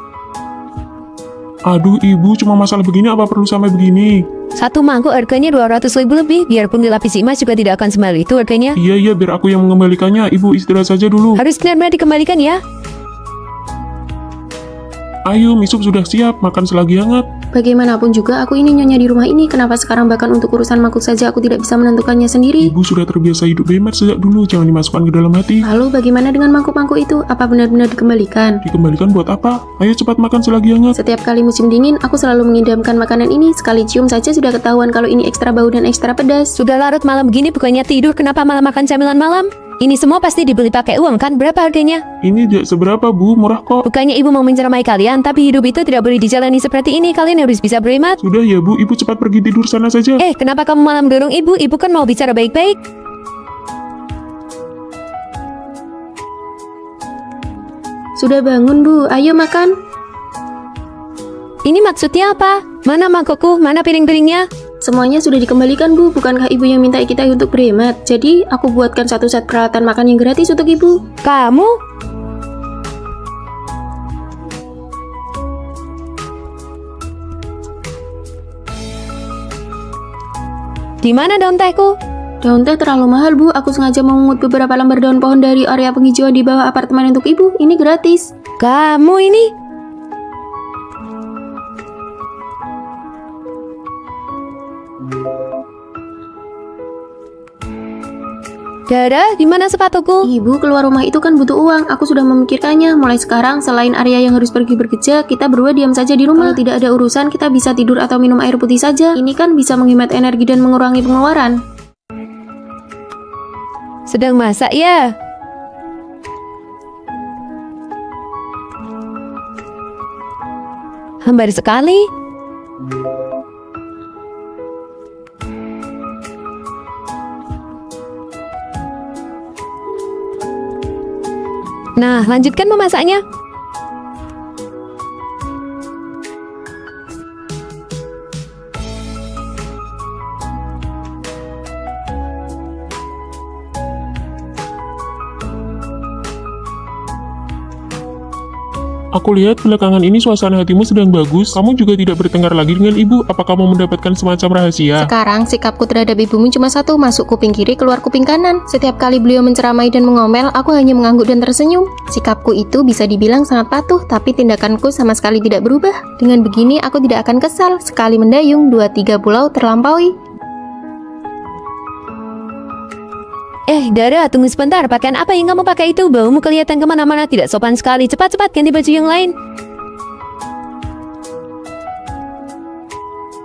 Aduh, ibu, cuma masalah begini apa perlu sampai begini? Satu mangkuk harganya 200.000 lebih. Biarpun dilapisi emas juga tidak akan semahal itu harganya. Iya, biar aku yang mengembalikannya. Ibu istirahat saja dulu. Harus benar-benar dikembalikan ya. Ayo, misup sudah siap, makan selagi hangat. Bagaimanapun juga aku ini nyonya di rumah ini. Kenapa sekarang bahkan untuk urusan makhluk saja aku tidak bisa menentukannya sendiri? Ibu sudah terbiasa hidup bebas sejak dulu, jangan dimasukkan ke dalam hati. Lalu bagaimana dengan mangkuk-mangkuk itu? Apa benar-benar dikembalikan? Dikembalikan buat apa? Ayo cepat makan selagi hangat. Setiap kali musim dingin, aku selalu mengidamkan makanan ini. Sekali cium saja sudah ketahuan kalau ini ekstra bau dan ekstra pedas. Sudah larut malam begini bukannya tidur, kenapa malah makan camilan malam? Ini semua pasti dibeli pakai uang kan? Berapa harganya? Ini tidak seberapa, Bu, murah kok. Bukannya ibu mau menceramai kalian, tapi hidup itu tidak boleh dijalani seperti ini. Kalian harus bisa berhemat. Sudah ya, Bu, ibu cepat pergi tidur sana saja. Kenapa kamu malah mendorong ibu? Ibu kan mau bicara baik-baik. Sudah bangun, Bu. Ayo makan. Ini maksudnya apa? Mana mangkokku? Mana piring-piringnya? Semuanya sudah dikembalikan, Bu. Bukankah ibu yang minta kita untuk berhemat? Jadi, aku buatkan satu set peralatan makan yang gratis untuk ibu. Kamu? Di mana daun tehku? Daun teh terlalu mahal, Bu. Aku sengaja memungut beberapa lembar daun pohon dari area penghijauan di bawah apartemen untuk ibu. Ini gratis. Kamu ini? Dara, di mana sepatuku? Ibu keluar rumah itu kan butuh uang. Aku sudah memikirkannya. Mulai sekarang, selain Arya yang harus pergi bekerja, kita berdua diam saja di rumah. Kalau tidak ada urusan, kita bisa tidur atau minum air putih saja. Ini kan bisa menghemat energi dan mengurangi pengeluaran. Sedang masak ya? Hambar sekali. Nah, lanjutkan memasaknya. Aku lihat belakangan ini suasana hatimu sedang bagus. Kamu juga tidak bertengkar lagi dengan ibu. Apa kamu mendapatkan semacam rahasia? Sekarang, sikapku terhadap ibumu cuma satu, masuk kuping kiri, keluar kuping kanan. Setiap kali beliau menceramai dan mengomel, aku hanya mengangguk dan tersenyum. Sikapku itu bisa dibilang sangat patuh, tapi tindakanku sama sekali tidak berubah. Dengan begini, aku tidak akan kesal. Sekali mendayung, 2-3 pulau terlampaui. Dara, tunggu sebentar. Pakaian apa yang kamu pakai itu? Baumu kelihatan kemana-mana, tidak sopan sekali. Cepat-cepat ganti baju yang lain.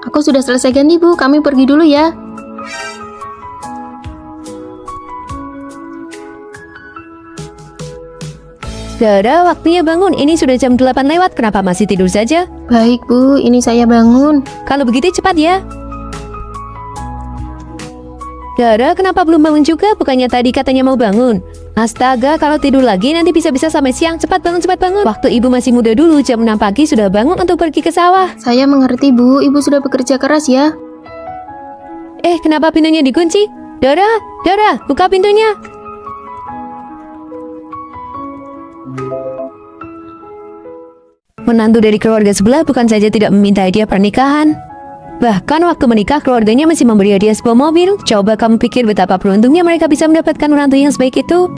Aku sudah selesai ganti, Bu. Kami pergi dulu ya. Dara, waktunya bangun. Ini sudah jam 8 lewat. Kenapa masih tidur saja? Baik, Bu. Ini saya bangun. Kalau begitu cepat ya. Dara, kenapa belum bangun juga? Bukannya tadi katanya mau bangun. Astaga, kalau tidur lagi nanti bisa-bisa sampai siang. Cepat bangun, cepat bangun. Waktu ibu masih muda dulu, jam 6 pagi sudah bangun untuk pergi ke sawah. Saya mengerti, Bu. Ibu sudah bekerja keras ya. Kenapa pintunya dikunci? Dara, buka pintunya. Menantu dari keluarga sebelah bukan saja tidak meminta hadiah pernikahan, Bahkan waktu menikah, keluarganya masih memberi hadiah sebuah mobil. Coba kamu pikir betapa beruntungnya mereka bisa mendapatkan menantu yang sebaik itu.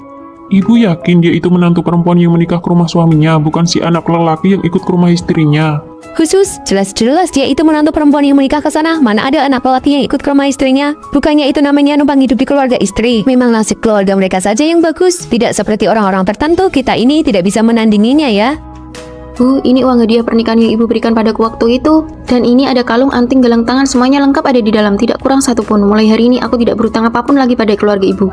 Ibu yakin dia itu menantu perempuan yang menikah ke rumah suaminya, bukan si anak lelaki yang ikut ke rumah istrinya. Khusus, jelas-jelas dia itu menantu perempuan yang menikah ke sana. Mana ada anak lelaki yang ikut ke rumah istrinya? Bukannya itu namanya numpang hidup di keluarga istri. Memang nasib keluarga mereka saja yang bagus. Tidak seperti orang-orang tertentu, kita ini tidak bisa menandinginya ya. Bu, ini uang hadiah pernikahan yang ibu berikan padaku waktu itu. Dan ini ada kalung, anting, gelang tangan, semuanya lengkap ada di dalam, tidak kurang satupun. Mulai hari ini aku tidak berutang apapun lagi pada keluarga ibu.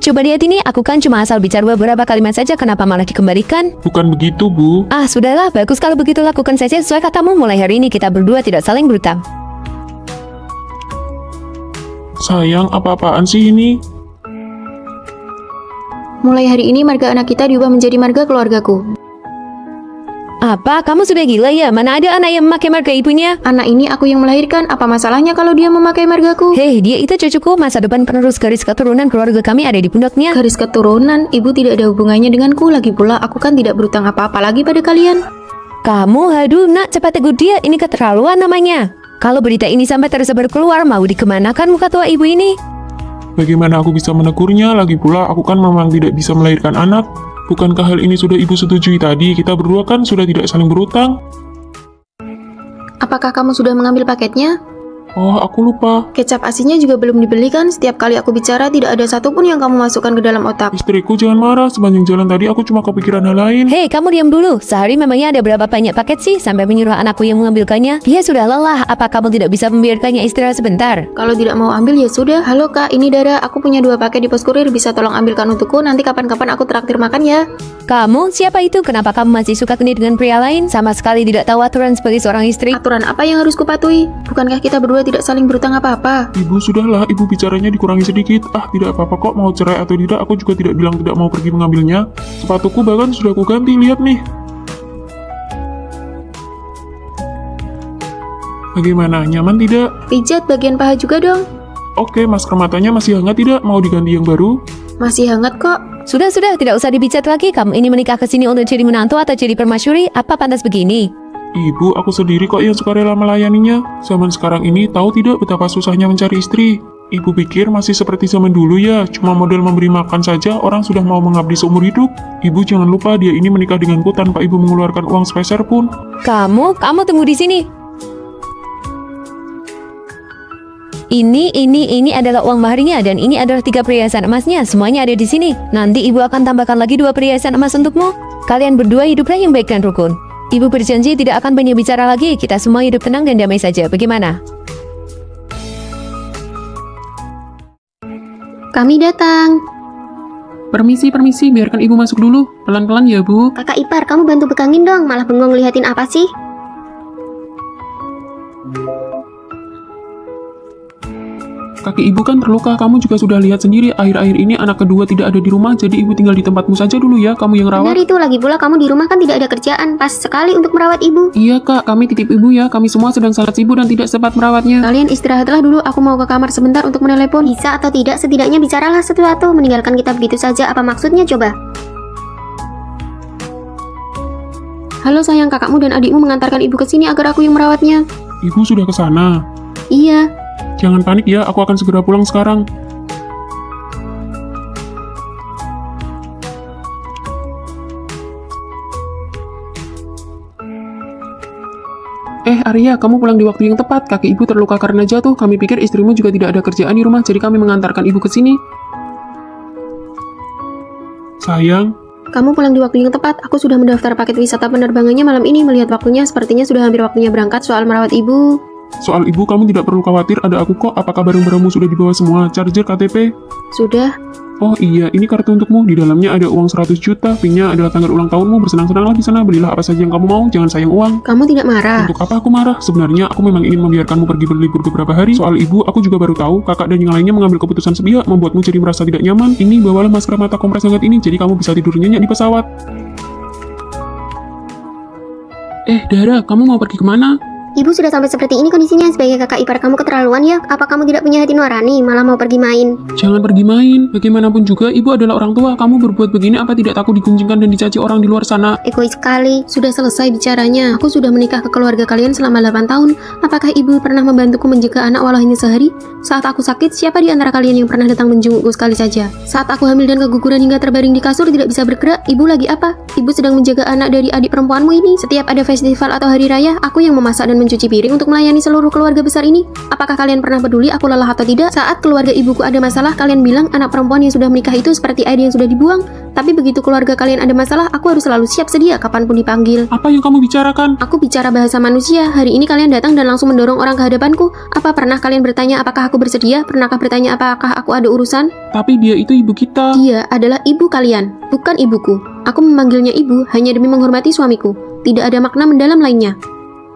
Coba lihat ini, aku kan cuma asal bicara beberapa kalimat saja, kenapa malah dikembalikan? Bukan begitu, Bu. Ah, sudahlah, bagus kalau begitu lakukan saja sesuai katamu. Mulai hari ini kita berdua tidak saling berutang. Sayang, apa-apaan sih ini? Mulai hari ini marga anak kita diubah menjadi marga keluargaku. Apa? Kamu sudah gila ya? Mana ada anak yang memakai marga ibunya? Anak ini aku yang melahirkan, apa masalahnya kalau dia memakai margaku? Hei, dia itu cucuku. Masa depan penerus garis keturunan keluarga kami ada di pundaknya. Garis keturunan, ibu tidak ada hubungannya denganku. Lagi pula aku kan tidak berutang apa-apa lagi pada kalian. Kamu, aduh nak, cepat tegur dia. Ini keterlaluan namanya. Kalau berita ini sampai tersebar keluar, mau dikemanakan muka tua ibu ini? Bagaimana aku bisa menegurnya? Lagi pula aku kan memang tidak bisa melahirkan anak. Bukankah hal ini sudah ibu setujui tadi? Kita berdua kan sudah tidak saling berutang. Apakah kamu sudah mengambil paketnya? Oh, aku lupa. Kecap asinnya juga belum dibeli kan? Setiap kali aku bicara tidak ada satupun yang kamu masukkan ke dalam otak. Istriku, jangan marah. Sepanjang jalan tadi aku cuma kepikiran hal lain. Hei, kamu diam dulu. Sehari memangnya ada berapa banyak paket sih sampai menyuruh anakku yang mengambilkannya? Dia sudah lelah. Apa kamu tidak bisa membiarkannya istirahat sebentar? Kalau tidak mau ambil ya sudah. Halo kak, ini Dara. Aku punya 2 paket di pos kurir. Bisa tolong ambilkan untukku. Nanti kapan-kapan aku traktir makan ya. Kamu? Siapa itu? Kenapa kamu masih suka genit dengan pria lain? Sama sekali tidak tahu aturan sebagai seorang istri. Aturan apa yang harus kupatuhi? Bukankah kita berdua tidak saling berutang apa-apa? Ibu, sudahlah. Ibu bicaranya dikurangi sedikit. Ah, tidak apa-apa kok. Mau cerai atau tidak, aku juga tidak bilang tidak mau pergi mengambilnya. Sepatuku bahkan sudah aku ganti. Lihat nih. Bagaimana? Nyaman tidak? Pijat bagian paha juga dong. Oke, masker matanya masih hangat tidak? Mau diganti yang baru? Masih hangat kok. Sudah, tidak usah dibicat lagi. Kamu ini menikah ke sini untuk jadi menantu atau jadi permasyuri? Apa pantas begini? Ibu, aku sendiri kok yang suka rela melayaninya. Zaman sekarang ini tahu tidak betapa susahnya mencari istri? Ibu pikir masih seperti zaman dulu ya, cuma modal memberi makan saja orang sudah mau mengabdi seumur hidup. Ibu jangan lupa dia ini menikah denganku tanpa ibu mengeluarkan uang sepeser pun. Kamu tunggu di sini. Ini adalah uang maharnya dan ini adalah 3 perhiasan emasnya. Semuanya ada di sini. Nanti ibu akan tambahkan lagi 2 perhiasan emas untukmu. Kalian berdua hiduplah yang baik dan rukun. Ibu berjanji tidak akan banyak bicara lagi. Kita semua hidup tenang dan damai saja. Bagaimana? Kami datang. Permisi, biarkan ibu masuk dulu. Pelan-pelan ya, Bu. Kakak ipar, kamu bantu pegangin dong. Malah bengong liatin apa sih? Kaki ibu kan terluka, kamu juga sudah lihat sendiri. Akhir-akhir ini anak kedua tidak ada di rumah, jadi ibu tinggal di tempatmu saja dulu ya, kamu yang Benar rawat. itu, lagi pula kamu di rumah kan tidak ada kerjaan. Pas sekali untuk merawat ibu. Iya kak, kami titip ibu ya, kami semua sedang sangat sibuk dan tidak sempat merawatnya. Kalian istirahatlah dulu, aku mau ke kamar sebentar untuk menelepon. Bisa atau tidak, setidaknya bicaralah sesuatu. Meninggalkan kita begitu saja, apa maksudnya coba? Halo sayang, kakakmu dan adikmu mengantarkan ibu ke sini agar aku yang merawatnya. Ibu sudah ke sana. Iya. Jangan panik ya, aku akan segera pulang sekarang. Arya, kamu pulang di waktu yang tepat. Kaki ibu terluka karena jatuh. Kami pikir istrimu juga tidak ada kerjaan di rumah, jadi kami mengantarkan ibu ke sini. Sayang, Kamu pulang di waktu yang tepat. Aku sudah mendaftar paket wisata penerbangannya malam ini. Melihat waktunya, sepertinya sudah hampir waktunya berangkat soal merawat ibu. soal ibu kamu tidak perlu khawatir, ada aku kok. Apakah barang-barangmu sudah dibawa semua? Charger, KTP? Sudah. Oh iya, ini kartu untukmu. Di dalamnya ada uang 100 juta. PIN-nya adalah tanggal ulang tahunmu. Bersenang-senanglah di sana. Belilah apa saja yang kamu mau. Jangan sayang uang. Kamu tidak marah? Untuk apa aku marah? Sebenarnya aku memang ingin membiarkanmu pergi berlibur beberapa hari. Soal ibu, aku juga baru tahu. Kakak dan yang lainnya mengambil keputusan sepihak, membuatmu jadi merasa tidak nyaman. Ini bawalah masker mata kompres hangat ini, jadi kamu bisa tidur nyenyak di pesawat. Dara, kamu mau pergi kemana? Ibu sudah sampai seperti ini kondisinya, sebagai kakak ipar kamu keterlaluan ya. Apa kamu tidak punya hati nurani, malah mau pergi main? Jangan pergi main. Bagaimanapun juga, ibu adalah orang tua. Kamu berbuat begini apa tidak takut diguncingkan dan dicaci orang di luar sana? Egois sekali. Sudah selesai bicaranya. Aku sudah menikah ke keluarga kalian selama 8 tahun. Apakah ibu pernah membantuku menjaga anak walau hanya sehari? Saat aku sakit, siapa di antara kalian yang pernah datang menjengukku sekali saja? Saat aku hamil dan keguguran hingga terbaring di kasur tidak bisa bergerak, ibu lagi apa? Ibu sedang menjaga anak dari adik perempuanmu ini. Setiap ada festival atau hari raya, aku yang memasak dan mencuci piring untuk melayani seluruh keluarga besar ini. Apakah kalian pernah peduli aku lelah atau tidak? Saat keluarga ibuku ada masalah, kalian bilang anak perempuan yang sudah menikah itu seperti air yang sudah dibuang. Tapi begitu keluarga kalian ada masalah, aku harus selalu siap sedia kapanpun dipanggil. Apa yang kamu bicarakan? Aku bicara bahasa manusia. Hari ini kalian datang dan langsung mendorong orang ke hadapanku. Apa pernah kalian bertanya apakah aku bersedia? Pernahkah bertanya apakah aku ada urusan? Tapi dia itu ibu kita. Dia adalah ibu kalian, bukan ibuku. Aku memanggilnya ibu hanya demi menghormati suamiku. Tidak ada makna mendalam lainnya.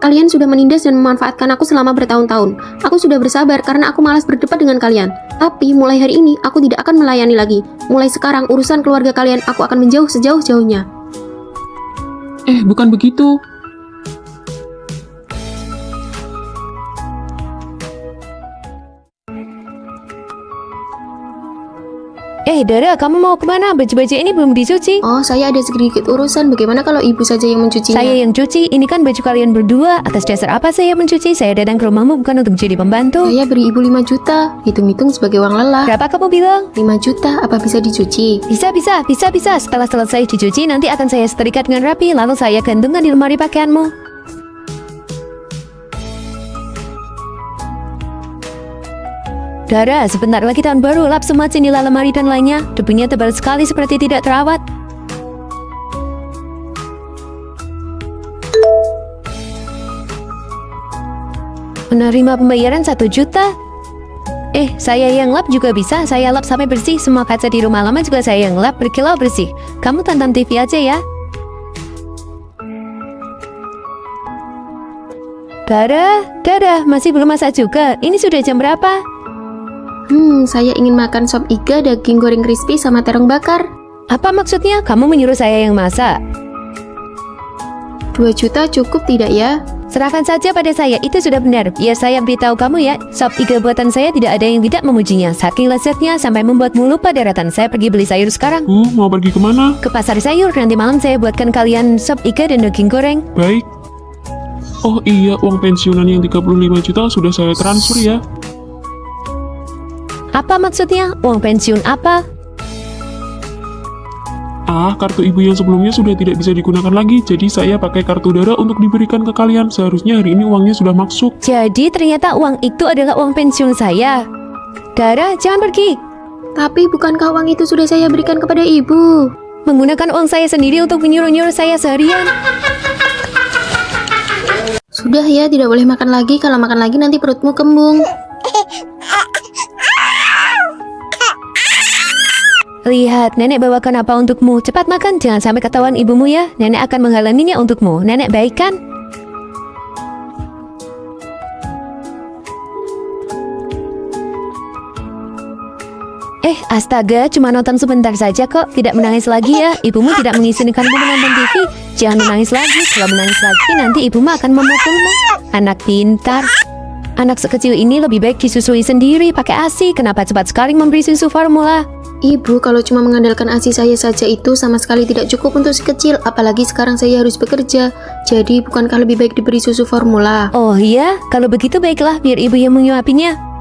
Kalian sudah menindas dan memanfaatkan aku selama bertahun-tahun. Aku sudah bersabar karena aku malas berdebat dengan kalian. Tapi mulai hari ini aku tidak akan melayani lagi. Mulai sekarang urusan keluarga kalian aku akan menjauh sejauh-jauhnya. Bukan begitu. Dara, kamu mau kemana? Baju-baju ini belum dicuci. Oh, saya ada sedikit urusan. Bagaimana kalau ibu saja yang mencucinya? Saya yang cuci, ini kan baju kalian berdua. Atas dasar apa saya mencuci? Saya datang ke rumahmu bukan untuk jadi pembantu. Saya beri ibu 5 juta. Hitung-hitung sebagai uang lelah. Berapa kamu bilang? 5 juta, apa bisa dicuci? Bisa. Setelah selesai dicuci, nanti akan saya setrika dengan rapi, lalu saya gantungkan di lemari pakaianmu. Dara, sebentar lagi tahun baru, lap semua jendela, lemari dan lainnya. Debunya tebal sekali seperti tidak terawat. Menerima pembayaran 1 juta. Saya yang lap juga bisa. Saya lap sampai bersih. Semua kaca di rumah lama juga saya yang lap berkilau bersih. Kamu tonton TV aja ya. Dara, masih belum masak juga. Ini sudah jam berapa? Saya ingin makan sop iga, daging goreng crispy sama terong bakar. Apa maksudnya? Kamu menyuruh saya yang masak? 2 juta cukup tidak ya? Serahkan saja pada saya, itu sudah benar. Biar saya beritahu kamu ya, sop iga buatan saya tidak ada yang tidak memujinya. Saking lezatnya sampai membuatmu lupa daratan. Saya pergi beli sayur sekarang. Mau pergi kemana? Ke pasar sayur, nanti malam saya buatkan kalian sop iga dan daging goreng. Baik. Oh iya, uang pensiunan yang 35 juta sudah saya transfer ya. Apa maksudnya? Uang pensiun apa? Kartu ibu yang sebelumnya sudah tidak bisa digunakan lagi, jadi saya pakai kartu Dara untuk diberikan ke kalian. Seharusnya hari ini uangnya sudah masuk. Jadi ternyata uang itu adalah uang pensiun saya. Dara, jangan pergi. Tapi bukankah uang itu sudah saya berikan kepada ibu? Menggunakan uang saya sendiri untuk menyuruh-nyuruh saya seharian. Sudah ya, tidak boleh makan lagi. Kalau makan lagi nanti perutmu kembung. Lihat, nenek bawakan apa untukmu. Cepat makan, jangan sampai ketahuan ibumu ya. Nenek akan menghalanginya untukmu. Nenek baik kan? Astaga, cuma nonton sebentar saja kok. Tidak menangis lagi ya. Ibumu tidak mengizinkanmu menonton TV. Jangan menangis lagi. Kalau menangis lagi, nanti ibumu akan memukulmu. Anak pintar. Anak sekecil ini lebih baik disusui sendiri pakai ASI. Kenapa cepat sekali memberi susu formula? Ibu, kalau cuma mengandalkan ASI saya saja itu sama sekali tidak cukup untuk si kecil. Apalagi sekarang saya harus bekerja. Jadi bukankah lebih baik diberi susu formula? Oh iya, kalau begitu baiklah, biar ibu yang menyuapinya.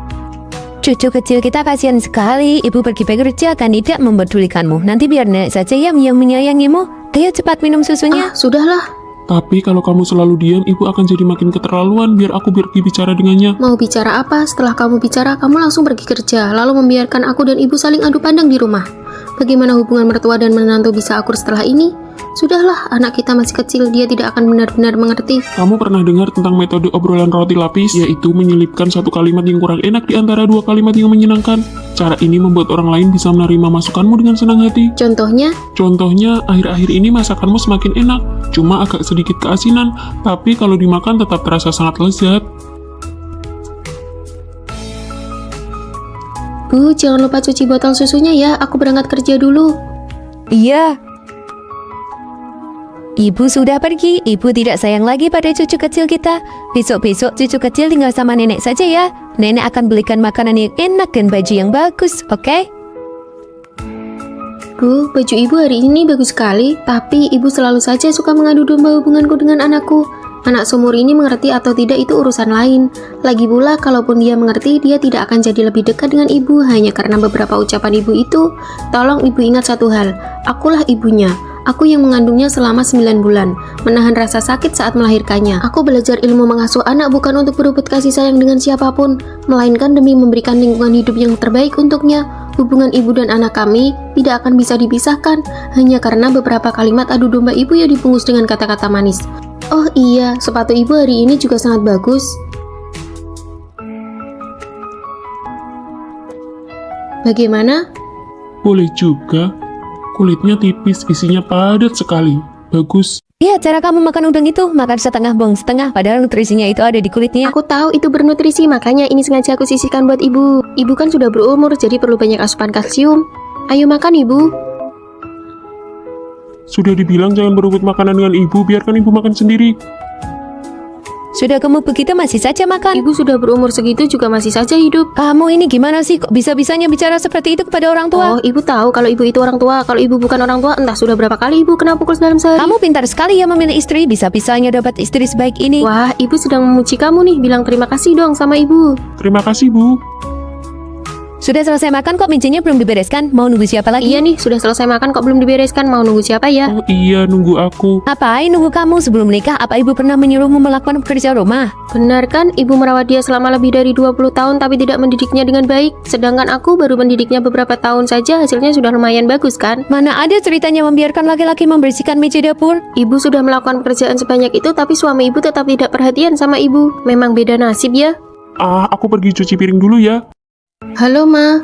Cucu kecil kita kasihan sekali. Ibu pergi bekerja kan tidak mempedulikanmu. Nanti biar nenek saja yang menyayangimu. Ayo cepat minum susunya. Sudahlah. Tapi kalau kamu selalu diam, ibu akan jadi makin keterlaluan. Biar aku pergi bicara dengannya. Mau bicara apa? Setelah kamu bicara, kamu langsung pergi kerja. Lalu membiarkan aku dan ibu saling adu pandang di rumah. Bagaimana hubungan mertua dan menantu bisa akur setelah ini? Sudahlah, anak kita masih kecil, dia tidak akan benar-benar mengerti. Kamu pernah dengar tentang metode obrolan roti lapis? Yaitu menyelipkan satu kalimat yang kurang enak di antara 2 kalimat yang menyenangkan. Cara ini membuat orang lain bisa menerima masukanmu dengan senang hati. Contohnya? Contohnya, akhir-akhir ini masakanmu semakin enak. Cuma agak sedikit keasinan, tapi kalau dimakan tetap terasa sangat lezat. Bu, jangan lupa cuci botol susunya ya, aku berangkat kerja dulu. Iya. Ibu sudah pergi, ibu tidak sayang lagi pada cucu kecil kita. Besok-besok cucu kecil tinggal sama nenek saja ya. Nenek akan belikan makanan yang enak dan baju yang bagus, oke? Bu, baju ibu hari ini bagus sekali, tapi ibu selalu saja suka mengadu domba hubunganku dengan anakku. Anak seumur ini mengerti atau tidak itu urusan lain. Lagi pula, kalaupun dia mengerti, dia tidak akan jadi lebih dekat dengan ibu hanya karena beberapa ucapan ibu itu. Tolong ibu ingat satu hal, akulah ibunya. Aku yang mengandungnya selama 9 bulan, menahan rasa sakit saat melahirkannya. Aku belajar ilmu mengasuh anak bukan untuk berebut kasih sayang dengan siapapun, melainkan demi memberikan lingkungan hidup yang terbaik untuknya. Hubungan ibu dan anak kami tidak akan bisa dipisahkan hanya karena beberapa kalimat adu domba ibu yang dibungkus dengan kata-kata manis. Oh iya, sepatu ibu hari ini juga sangat bagus. Bagaimana? Boleh juga. Kulitnya tipis, isinya padat sekali. Bagus. Ya, cara kamu makan udang itu, makan setengah buang setengah, padahal nutrisinya itu ada di kulitnya. Aku tahu itu bernutrisi, makanya ini sengaja aku sisihkan buat ibu. Ibu kan sudah berumur, jadi perlu banyak asupan kalsium. Ayo makan ibu. Sudah dibilang jangan berebut makanan dengan ibu, biarkan ibu makan sendiri. Sudah gemuk begitu masih saja makan. Ibu sudah berumur segitu juga masih saja hidup. Kamu ini gimana sih? Kok bisa-bisanya bicara seperti itu kepada orang tua? Oh, ibu tahu kalau ibu itu orang tua. Kalau ibu bukan orang tua, entah sudah berapa kali ibu kena pukul dalam sehari. Kamu pintar sekali ya memilih istri, bisa-bisanya dapat istri sebaik ini. Wah, ibu sedang memuji kamu nih. Bilang terima kasih dong sama ibu. Terima kasih, Bu. Sudah selesai makan kok mejanya belum dibereskan? Mau nunggu siapa lagi? Iya nih, sudah selesai makan kok belum dibereskan. Mau nunggu siapa ya? Oh iya, nunggu aku. Ngapain nunggu kamu sebelum menikah? Apa ibu pernah menyuruhmu melakukan pekerja rumah? Benar kan, ibu merawat dia selama lebih dari 20 tahun tapi tidak mendidiknya dengan baik. Sedangkan aku baru mendidiknya beberapa tahun saja, hasilnya sudah lumayan bagus kan? Mana ada ceritanya membiarkan laki-laki membersihkan meja dapur? Ibu sudah melakukan pekerjaan sebanyak itu tapi suami ibu tetap tidak perhatian sama ibu. Memang beda nasib ya. Aku pergi cuci piring dulu ya. Halo Ma.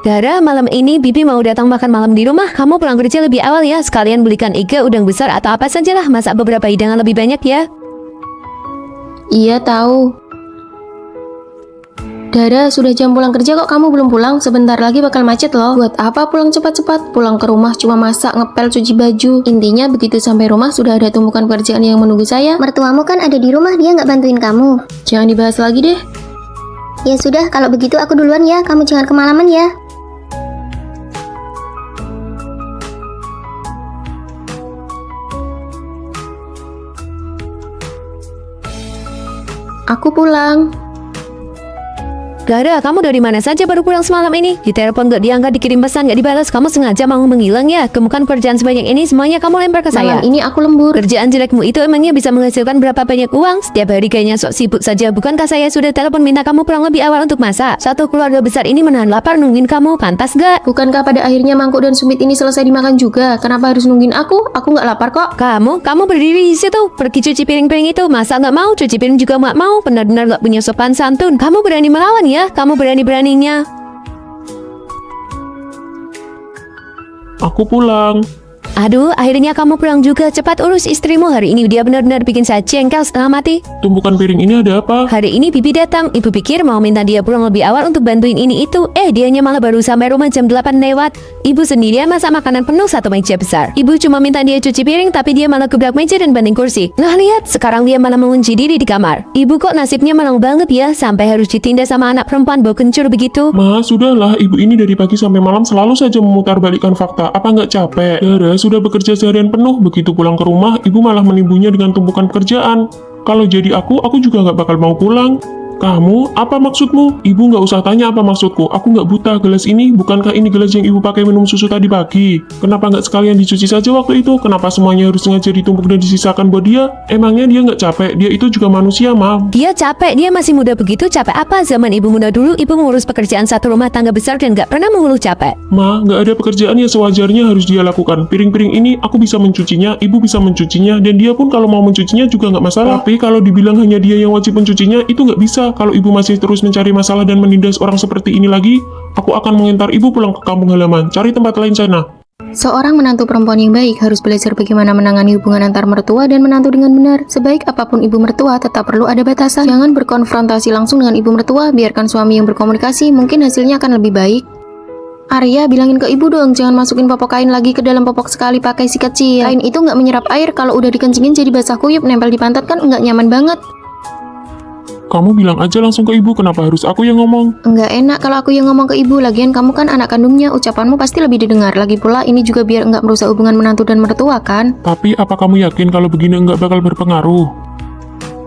Dara, malam ini Bibi mau datang makan malam di rumah. Kamu pulang kerja lebih awal ya. Sekalian belikan iga, udang besar atau apa sajalah. Masak beberapa hidangan lebih banyak ya. Iya tahu. Dara, sudah jam pulang kerja kok kamu belum pulang? Sebentar lagi bakal macet loh. Buat apa pulang cepat-cepat? Pulang ke rumah cuma masak, ngepel, cuci baju. Intinya begitu sampai rumah sudah ada tumpukan pekerjaan yang menunggu saya. Mertuamu kan ada di rumah, dia nggak bantuin kamu. Jangan dibahas lagi deh. Ya sudah, kalau begitu aku duluan ya, kamu jangan kemalaman ya. Aku pulang. Dara, kamu dari mana saja baru pulang semalam ini? Ditelepon gak diangkat, dikirim pesan gak dibalas. Kamu sengaja mau menghilang ya? Kemukan kerjaan sebanyak ini semuanya kamu lempar ke saya. Malam ini aku lembur. Kerjaan jelekmu itu emangnya bisa menghasilkan berapa banyak uang? Setiap hari kayaknya sok sibuk saja. Bukankah saya sudah telepon minta kamu pulang lebih awal untuk masak? Satu keluarga besar ini menahan lapar nungguin kamu. Pantas gak? Bukankah pada akhirnya mangkuk dan sumit ini selesai dimakan juga? Kenapa harus nungguin aku? Aku nggak lapar kok. Kamu berdiri di situ. Pergi cuci piring-piring itu. Masa nggak mau? Cuci piring juga nggak mau. Benar-benar nggak punya sopan santun. Kamu berani melawan ya? Kamu beraninya. Aku pulang. Aduh, akhirnya kamu pulang juga. Cepat urus istrimu. Hari ini dia benar-benar bikin saya jengkel setengah mati. Tumpukan piring ini ada apa? Hari ini Bibi datang. Ibu pikir mau minta dia pulang lebih awal untuk bantuin ini itu. Dianya malah baru sampai rumah jam 8 lewat. Ibu sendirian masak makanan penuh satu meja besar. Ibu cuma minta dia cuci piring, tapi dia malah gebrak meja dan banting kursi. Nah lihat, sekarang dia malah mengunci diri di kamar. Ibu kok nasibnya malang banget ya, sampai harus ditindas sama anak perempuan bau kencur begitu. Ma, sudahlah. Ibu ini dari pagi sampai malam selalu saja memutarbalikkan fakta. Apa nggak capek? Dara, sudah bekerja seharian penuh. Begitu pulang ke rumah, ibu malah menimbunnya dengan tumpukan pekerjaan. Kalau jadi aku juga nggak bakal mau pulang. Kamu, apa maksudmu? Ibu nggak usah tanya apa maksudku. Aku nggak buta. Gelas ini, bukankah ini gelas yang ibu pakai minum susu tadi pagi? Kenapa nggak sekalian dicuci saja waktu itu? Kenapa semuanya harus sengaja ditumpuk dan disisakan buat dia? Emangnya dia nggak capek? Dia itu juga manusia, Mam. Dia capek, dia masih muda begitu. Capek apa? Zaman ibu muda dulu, ibu mengurus pekerjaan satu rumah tangga besar dan nggak pernah mengeluh capek. Ma, nggak ada pekerjaan yang sewajarnya harus dia lakukan. Piring-piring ini aku bisa mencucinya, ibu bisa mencucinya, dan dia pun kalau mau mencucinya juga nggak masalah. Tapi kalau dibilang hanya dia yang wajib mencucinya, itu nggak bisa. Kalau ibu masih terus mencari masalah dan menindas orang seperti ini lagi, aku akan mengantar ibu pulang ke kampung halaman. Cari tempat lain sana. Seorang menantu perempuan yang baik harus belajar bagaimana menangani hubungan antar mertua dan menantu dengan benar. Sebaik apapun ibu mertua, tetap perlu ada batasan. Jangan berkonfrontasi langsung dengan ibu mertua, biarkan suami yang berkomunikasi, mungkin hasilnya akan lebih baik. Arya, bilangin ke ibu dong, jangan masukin popok kain lagi ke dalam popok sekali pakai sikat kecil. Kain itu nggak menyerap air, kalau udah dikencingin jadi basah kuyup, nempel di pantat kan nggak nyaman banget. Kamu bilang aja langsung ke ibu, kenapa harus aku yang ngomong? Nggak enak kalau aku yang ngomong ke ibu, lagian kamu kan anak kandungnya, ucapanmu pasti lebih didengar. Lagi pula ini juga biar nggak merusak hubungan menantu dan mertua kan? Tapi apa kamu yakin kalau begini nggak bakal berpengaruh?